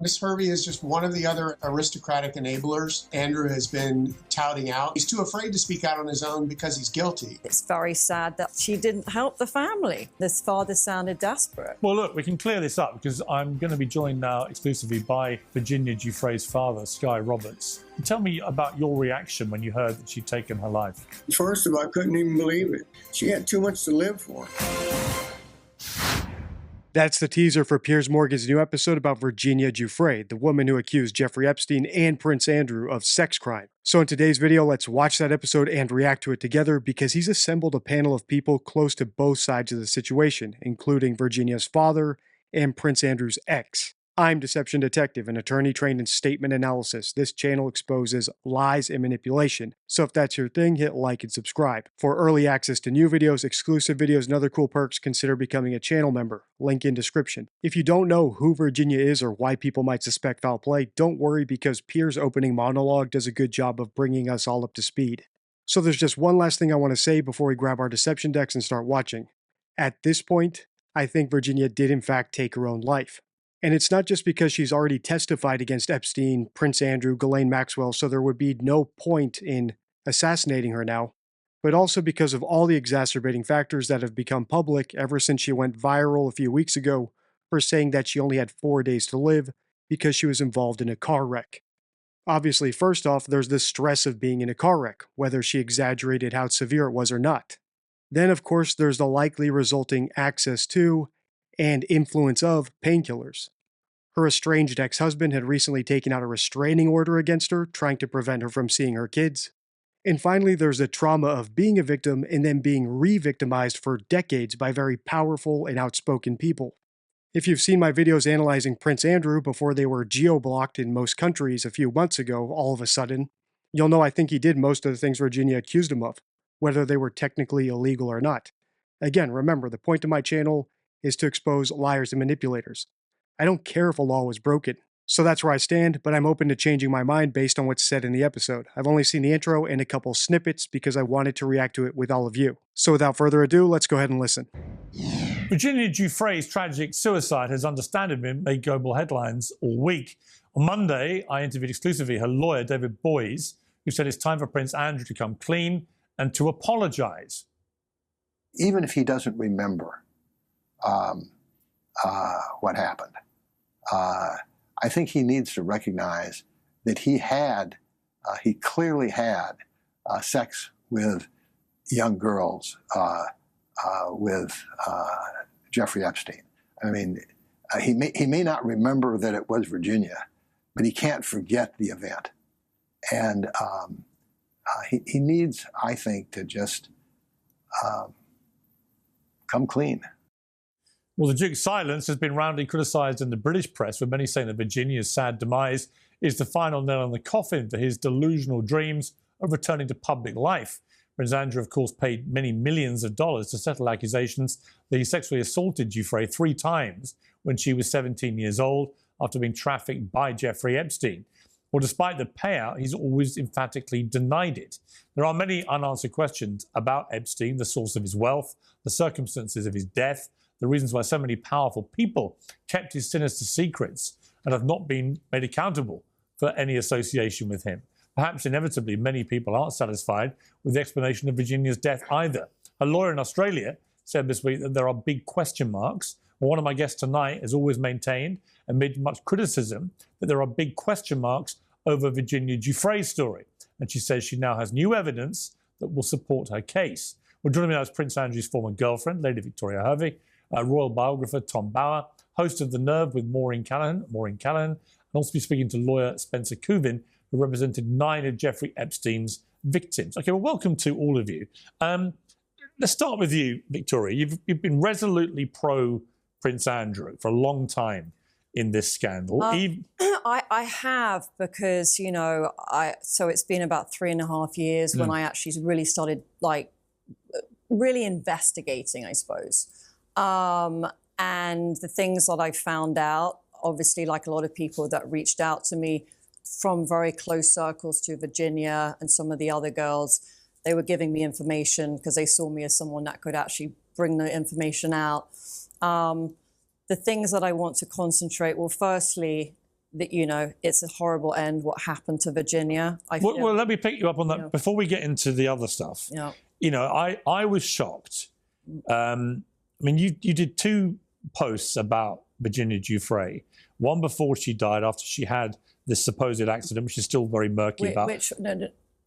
Miss Hervey is just one of the other aristocratic enablers Andrew has been touting out. He's too afraid to speak out on his own because he's guilty. It's very sad that she didn't help the family. This father sounded desperate. Well, look, we can clear this up because I'm going to be joined now exclusively by Virginia Giuffre's father, Sky Roberts. Tell me about your reaction when you heard that she'd taken her life. First of all, I couldn't even believe it. She had too much to live for. That's the teaser for Piers Morgan's new episode about Virginia Giuffre, the woman who accused Jeffrey Epstein and Prince Andrew of sex crime. So in today's video, let's watch that episode and react to it together because he's assembled a panel of people close to both sides of the situation, including Virginia's father and Prince Andrew's ex. I'm Deception Detective, an attorney trained in statement analysis. This channel exposes lies and manipulation. So if that's your thing, hit like and subscribe. For early access to new videos, exclusive videos, and other cool perks, consider becoming a channel member. Link in description. If you don't know who Virginia is or why people might suspect foul play, don't worry because Piers' opening monologue does a good job of bringing us all up to speed. So there's just one last thing I want to say before we grab our deception decks and start watching. At this point, I think Virginia did in fact take her own life. And it's not just because she's already testified against Epstein, Prince Andrew, Ghislaine Maxwell, so there would be no point in assassinating her now, but also because of all the exacerbating factors that have become public ever since she went viral a few weeks ago for saying that she only had 4 days to live because she was involved in a car wreck. Obviously, first off, there's the stress of being in a car wreck, whether she exaggerated how severe it was or not. Then, of course, there's the likely resulting access to and influence of painkillers. Her estranged ex-husband had recently taken out a restraining order against her, trying to prevent her from seeing her kids. And finally, there's the trauma of being a victim and then being re-victimized for decades by very powerful and outspoken people. If you've seen my videos analyzing Prince Andrew before they were geo-blocked in most countries a few months ago, all of a sudden, you'll know I think he did most of the things Virginia accused him of, whether they were technically illegal or not. Again, remember, the point of my channel is to expose liars and manipulators. I don't care if a law was broken. So that's where I stand, but I'm open to changing my mind based on what's said in the episode. I've only seen the intro and a couple snippets because I wanted to react to it with all of you. So without further ado, let's go ahead and listen. Virginia Giuffre's tragic suicide has understandably made global headlines all week. On Monday, I interviewed exclusively her lawyer, David Boies, who said it's time for Prince Andrew to come clean and to apologize. Even if he doesn't remember what happened, I think he needs to recognize that he clearly had sex with young girls with Jeffrey Epstein. I mean, he may not remember that it was Virginia, but he can't forget the event. And he needs, I think, to just come clean. Well, the Duke's silence has been roundly criticised in the British press, with many saying that Virginia's sad demise is the final nail in the coffin for his delusional dreams of returning to public life. Prince Andrew, of course, paid many millions of dollars to settle accusations that he sexually assaulted Giuffre 3 times when she was 17 years old after being trafficked by Jeffrey Epstein. Well, despite the payout, he's always emphatically denied it. There are many unanswered questions about Epstein, the source of his wealth, the circumstances of his death, the reasons why so many powerful people kept his sinister secrets and have not been made accountable for any association with him. Perhaps inevitably, many people aren't satisfied with the explanation of Virginia's death either. A lawyer in Australia said this week that there are big question marks. Well, one of my guests tonight has always maintained, amid much criticism, that there are big question marks over Virginia Giuffre's story. And she says she now has new evidence that will support her case. Well, joining me now is Prince Andrew's former girlfriend, Lady Victoria Hervey, royal biographer Tom Bauer, host of The Nerve with Maureen Callahan, and also be speaking to lawyer Spencer Kuvin, who represented 9 of Jeffrey Epstein's victims. Okay, well, welcome to all of you. Let's start with you, Victoria. You've been resolutely pro Prince Andrew for a long time in this scandal. I have, because, you know, so it's been about 3.5 years when I actually really started, like, really investigating, I suppose. And the things that I found out, obviously, like a lot of people that reached out to me from very close circles to Virginia and some of the other girls, they were giving me information because they saw me as someone that could actually bring the information out. The things that I want to concentrate, well, firstly, that, you know, it's a horrible end, what happened to Virginia. Well, let me pick you up on that Yeah. before we get into the other stuff. Yeah. You know, I was shocked. I mean, you did 2 posts about Virginia Giuffre. One before she died, after she had this supposed accident, which is still very murky about.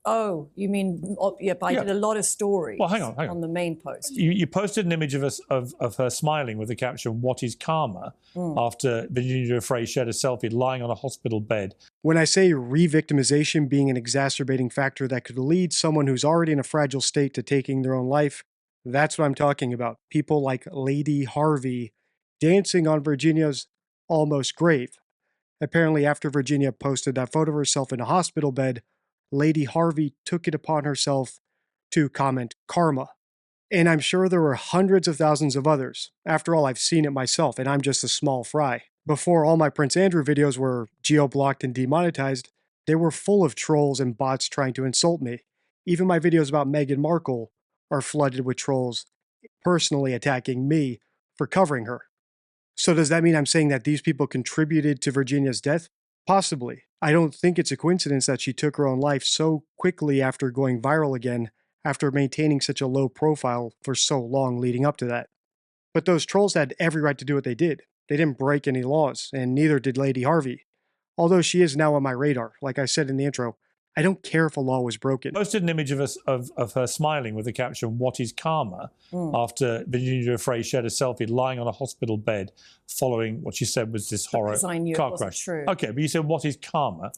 Oh, you mean, yeah, but I did a lot of stories. Well, hang on. On the main post. You posted an image of her smiling with the caption, "What is karma?" after Virginia Giuffre shared a selfie lying on a hospital bed. When I say re-victimization being an exacerbating factor that could lead someone who's already in a fragile state to taking their own life, that's what I'm talking about. People like Lady Harvey dancing on Virginia's almost grave. Apparently, after Virginia posted that photo of herself in a hospital bed, Lady Harvey took it upon herself to comment karma. And I'm sure there were hundreds of thousands of others. After all, I've seen it myself, and I'm just a small fry. Before all my Prince Andrew videos were geo-blocked and demonetized, they were full of trolls and bots trying to insult me. Even my videos about Meghan Markle are flooded with trolls personally attacking me for covering her. So does that mean I'm saying that these people contributed to Virginia's death? Possibly. I don't think it's a coincidence that she took her own life so quickly after going viral again, after maintaining such a low profile for so long leading up to that. But those trolls had every right to do what they did. They didn't break any laws, and neither did Lady Harvey. Although she is now on my radar, like I said in the intro, I don't care if a law was broken. Posted an image of her smiling with the caption, "What is karma?" after Virginia Giuffre shared a selfie lying on a hospital bed following what she said was this horror Because I knew car it wasn't crash. true. Okay, but you said, "What is karma?"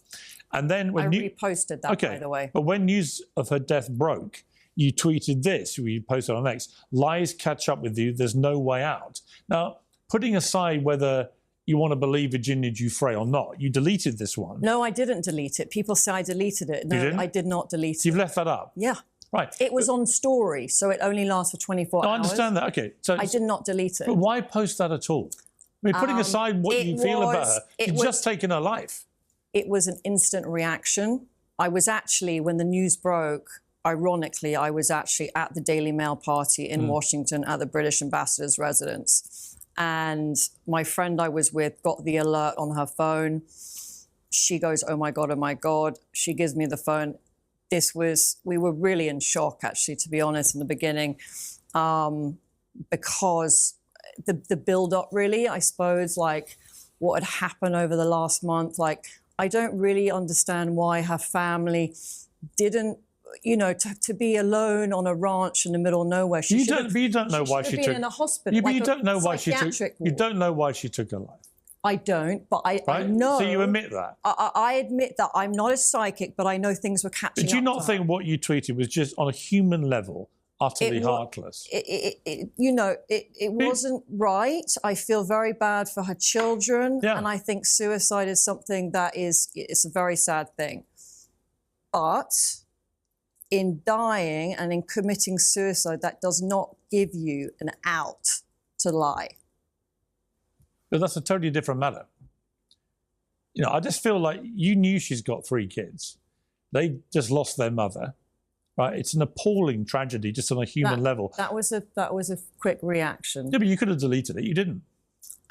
And then when I reposted that, by the way. But when news of her death broke, you tweeted this, you posted on X, "Lies catch up with you, there's no way out." Now, putting aside whether you want to believe Virginia Giuffre or not, you deleted this one. No, I didn't delete it. People say I deleted it. No, didn't? I did not delete So you've it. left that up? Yeah. Right. It was on story, so it only lasts for 24 No, I hours. understand that. Okay. So I did not delete it. But why post that at all? I mean, putting aside what you feel about her, she's just taken her life. It was an instant reaction. I was actually, when the news broke, ironically, I was actually at the Daily Mail party in Washington at the British ambassador's residence. And my friend I was with got the alert on her phone. She goes, oh my God. She gives me the phone. We were really in shock, actually, to be honest, in the beginning, because the build-up, really, I suppose, like what had happened over the last month. Like, I don't really understand why her family didn't, you know, to be alone on a ranch in the middle of nowhere. You don't know why she took. In a hospital. You like don't know why she took. You don't know why she took her life. I don't, but I Right? know. So you admit that. I admit that I'm not a psychic, but I know things were catching up. Did you not to think her. what you tweeted was just on a human level utterly heartless? It wasn't right. I feel very bad for her children, and I think suicide is something that it's a very sad thing. But in dying and in committing suicide, that does not give you an out to lie. But that's a totally different matter. You know, I just feel like you knew she's got 3 kids. They just lost their mother, right? It's an appalling tragedy just on a human level. That was a quick reaction. Yeah, but you could have deleted it. You didn't.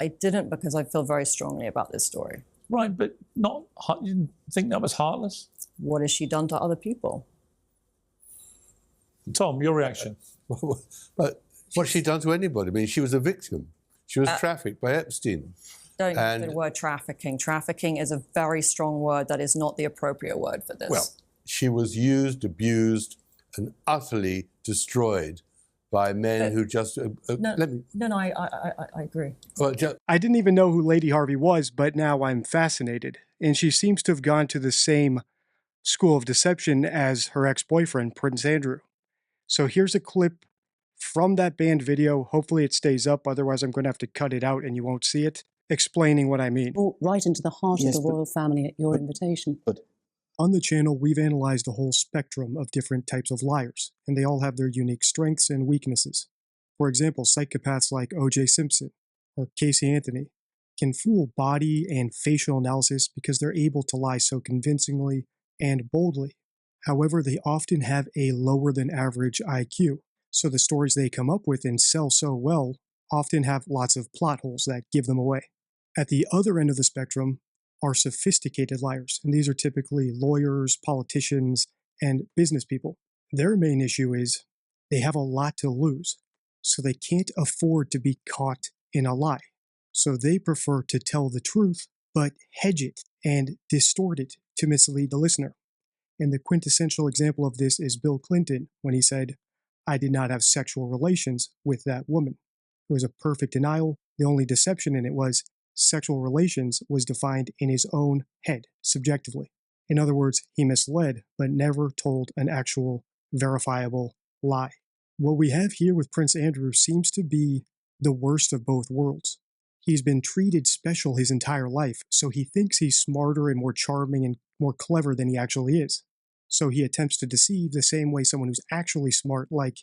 I didn't because I feel very strongly about this story. Right, but you didn't think that was heartless? What has she done to other people? Tom, your reaction. But what's she done to anybody? I mean, she was a victim. She was trafficked by Epstein. Don't use the word trafficking. Trafficking is a very strong word that is not the appropriate word for this. Well, she was used, abused, and utterly destroyed by men who just... I agree. Well, I didn't even know who Lady Harvey was, but now I'm fascinated. And she seems to have gone to the same school of deception as her ex-boyfriend, Prince Andrew. So here's a clip from that banned video. Hopefully it stays up, otherwise I'm going to have to cut it out and you won't see it, explaining what I mean. Brought right into the heart of the royal family at your invitation. But on the channel, we've analyzed a whole spectrum of different types of liars, and they all have their unique strengths and weaknesses. For example, psychopaths like O.J. Simpson or Casey Anthony can fool body and facial analysis because they're able to lie so convincingly and boldly. However, they often have a lower than average IQ, so the stories they come up with and sell so well often have lots of plot holes that give them away. At the other end of the spectrum are sophisticated liars, and these are typically lawyers, politicians, and business people. Their main issue is they have a lot to lose, so they can't afford to be caught in a lie. So they prefer to tell the truth, but hedge it and distort it to mislead the listener. And the quintessential example of this is Bill Clinton when he said, "I did not have sexual relations with that woman." It was a perfect denial. The only deception in it was sexual relations was defined in his own head, subjectively. In other words, he misled, but never told an actual, verifiable lie. What we have here with Prince Andrew seems to be the worst of both worlds. He's been treated special his entire life, so he thinks he's smarter and more charming and more clever than he actually is. So he attempts to deceive the same way someone who's actually smart, like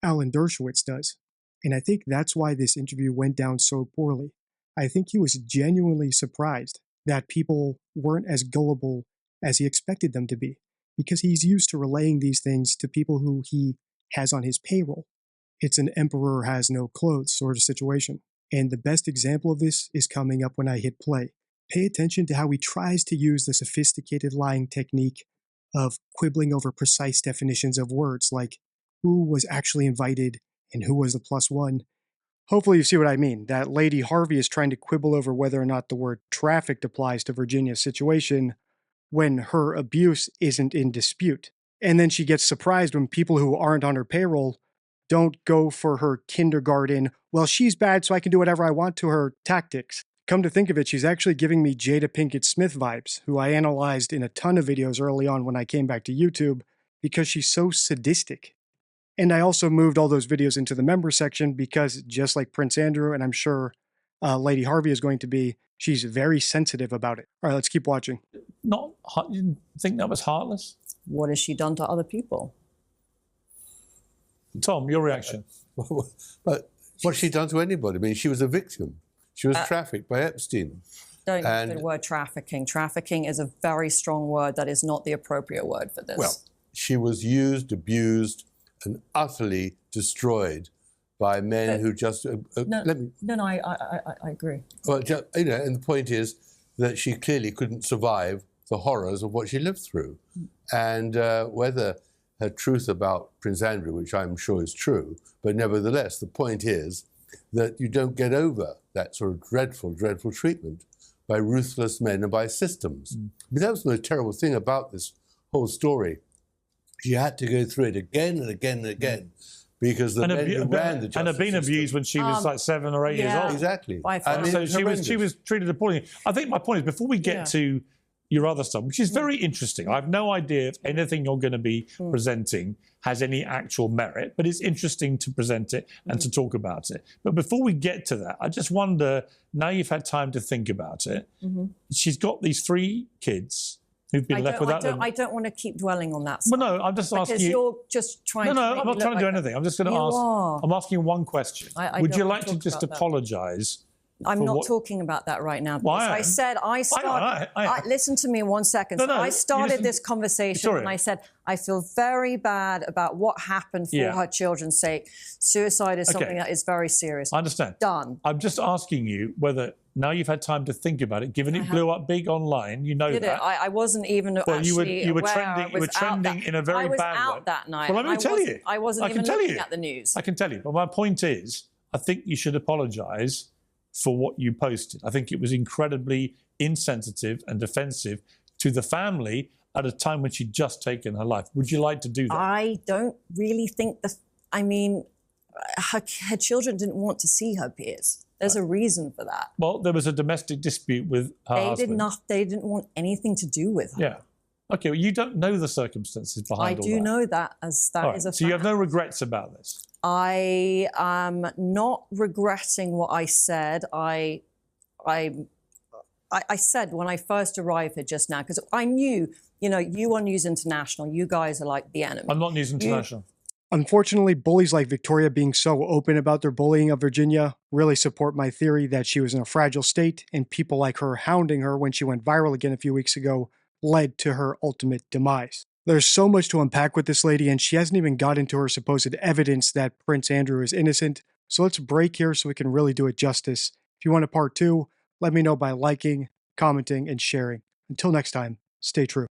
Alan Dershowitz, does. And I think that's why this interview went down so poorly. I think he was genuinely surprised that people weren't as gullible as he expected them to be, because he's used to relaying these things to people who he has on his payroll. It's an emperor has no clothes sort of situation. And the best example of this is coming up when I hit play. Pay attention to how he tries to use the sophisticated lying technique of quibbling over precise definitions of words, like who was actually invited and who was the plus one. Hopefully you see what I mean, that Lady Harvey is trying to quibble over whether or not the word trafficked applies to Virginia's situation when her abuse isn't in dispute. And then she gets surprised when people who aren't on her payroll don't go for her kindergarten, well, she's bad so I can do whatever I want to her tactics. Come to think of it, she's actually giving me Jada Pinkett Smith vibes, who I analyzed in a ton of videos early on when I came back to YouTube, because she's so sadistic. And I also moved all those videos into the member section because, just like Prince Andrew, and I'm sure Lady Harvey is going to be, she's very sensitive about it. All right, let's keep watching. You didn't think that was heartless? What has she done to other people? Tom, your reaction? But what's she done to anybody? I mean, she was a victim. She was trafficked by Epstein. Don't use the word trafficking. Trafficking is a very strong word that is not the appropriate word for this. Well, she was used, abused, and utterly destroyed by men who just... I agree. Well, and the point is that she clearly couldn't survive the horrors of what she lived through. And whether her truth about Prince Andrew, which I'm sure is true, but nevertheless, the point is that you don't get over that sort of dreadful, dreadful treatment by ruthless men and by systems. I mean, that was the most terrible thing about this whole story. She had to go through it again and again and again because the men who ran the justice and had been abused when she was like 7 or 8 years old. Exactly. I mean, so she was treated appallingly. I think my point is, before we get to your other stuff, which is very interesting, I have no idea if anything you're going to be presenting has any actual merit, but it's interesting to present it and to talk about it. But before we get to that, I just wonder, now you've had time to think about it, she's got these 3 kids who've been left without them. I don't want to keep dwelling on that. Well, no, I'm just asking you. Because you're just trying to. No, I'm not trying to do anything. I'm just going to ask. Are. I'm asking you one question. Would you like to just apologise? I'm not talking about that right now. Why? I said I started. Listen to me 1 second. No, so I started this conversation Victoria. and I said I feel very bad about what happened for her children's sake. Suicide is something that is very serious. I understand. Done. I'm just asking you whether now you've had time to think about it, given it blew up big online. You know that. I wasn't even actually you were aware. trending in a very bad way. I was out that night. Well, let me tell you. I wasn't even looking at the news. I can tell you. But my point is, I think you should apologise for what you posted. I think it was incredibly insensitive and offensive to the family at a time when she'd just taken her life. Would you like to do that? I don't really think her children didn't want to see her peers. There's a reason for that. Well, there was a domestic dispute with her husband. They didn't want anything to do with her. Yeah. Okay, well, you don't know the circumstances behind all that. I do know that, as that is a fact. So you have no regrets about this? I am not regretting what I said. I said when I first arrived here just now, because I knew, you are News International. You guys are like the enemy. I'm not News International. Unfortunately, bullies like Victoria being so open about their bullying of Virginia really support my theory that she was in a fragile state, and people like her hounding her when she went viral again a few weeks ago led to her ultimate demise. There's so much to unpack with this lady, and she hasn't even got into her supposed evidence that Prince Andrew is innocent. So let's break here so we can really do it justice. If you want a part 2, let me know by liking, commenting, and sharing. Until next time, stay true.